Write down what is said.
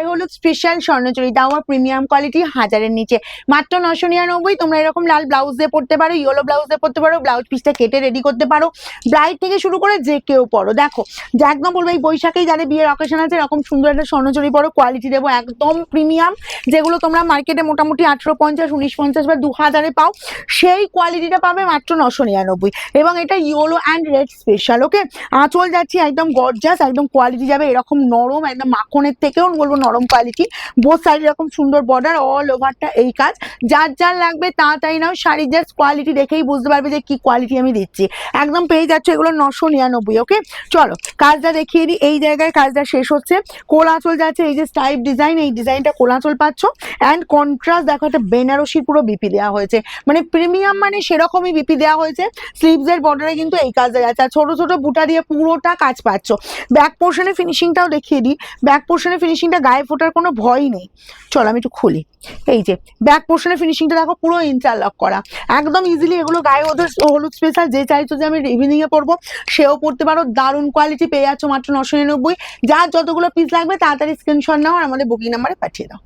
হলুদ স্পেশাল স্বর্ণচুরি, তাও আবার প্রিমিয়াম কোয়ালিটি, 1000-এর নিচে, মাত্র 999। তোমরা এরকম লাল ব্লাউজ দিয়ে পড়তে পারো, ইয়েলো ব্লাউজ দিয়ে পড়তে পারো, ব্লাউজ পিসটা কেটে রেডি করতে পারো, ব্রাইড থেকে শুরু করে যে কেউ পড়ো। দেখো যা একদম বলবো এই বৈশাখেই যাদের বিয়ের অকেশন আছে এরকম সুন্দর একটা স্বর্ণচুরি পড়ো, কোয়ালিটি দেবো একদম প্রিমিয়াম, যেগুলো তোমরা মার্কেটে মোটামুটি 1850, 1950 বা 2000-এ পাও, সেই কোয়ালিটিটা পাবে মাত্র 999। এবং এটা ইয়েলো অ্যান্ড রেড স্পেশাল। ওকে, আঁচল যাচ্ছি একদম গর্জাস, একদম কোয়ালিটি যাবে এরকম নরম, একদম মাখনের থেকেও বলবো নরম কোয়ালিটি, বোথ সাইড এরকম সুন্দর বর্ডার, অল ওভারটা এই কাজ। যার যার লাগবে তাড়াতাড়ি নাও, শাড়ির জাস্ট কোয়ালিটি দেখেই বুঝতে পারবে যে কি কোয়ালিটি আমি দিচ্ছি। একদম পেয়ে যাচ্ছে এগুলো 999। ওকে, চলো কাজটা দেখিয়ে দিই। এই জায়গায় কাজটা শেষ হচ্ছে, কোল আঁচল যাচ্ছে, এই যে স্টাইপ ডিজাইন, এই ডিজাইনটা কোল আঁচল পাচ্ছ, অ্যান্ড কন্ট্রাস্ট দেখো একটা বেনারসি পুরো বিপি দেওয়া হয়েছে, মানে প্রিমিয়াম মানে সেরকমই বিপি দেওয়া হয়েছে। স্লিভস এর বর্ডারে কিন্তু এই কাজটা যাচ্ছে, আর ছোট ছোট বুটা দিয়ে পুরোটা কাজ পাচ্ছ। ব্যাক পোর্শনে ফিনিশিংটাও দেখিয়ে দিই, ব্যাক পোর্শনে ফিনিশিংটা গায়ে ফোটার কোনো ভয়ই নেই। চলো আমি একটু খুলি, এই যে ব্যাক পোর্শনে ফিনিশিংটা দেখো পুরো ইন্টারলক করা, একদম ইজিলি এগুলো গায়ে ওদের হলুদ স্পেশাল যে চাইছো যে আমি ইভিনিং এ পরবো সেও পড়তে পারো, দারুণ কোয়ালিটি পেয়ে যাচ্ছ মাত্র 999। যার যতগুলো পিস লাগবে তাড়াতাড়ি স্ক্রিনশট নাও আর আমাদের বুকিং নাম্বারে পাঠিয়ে দাও।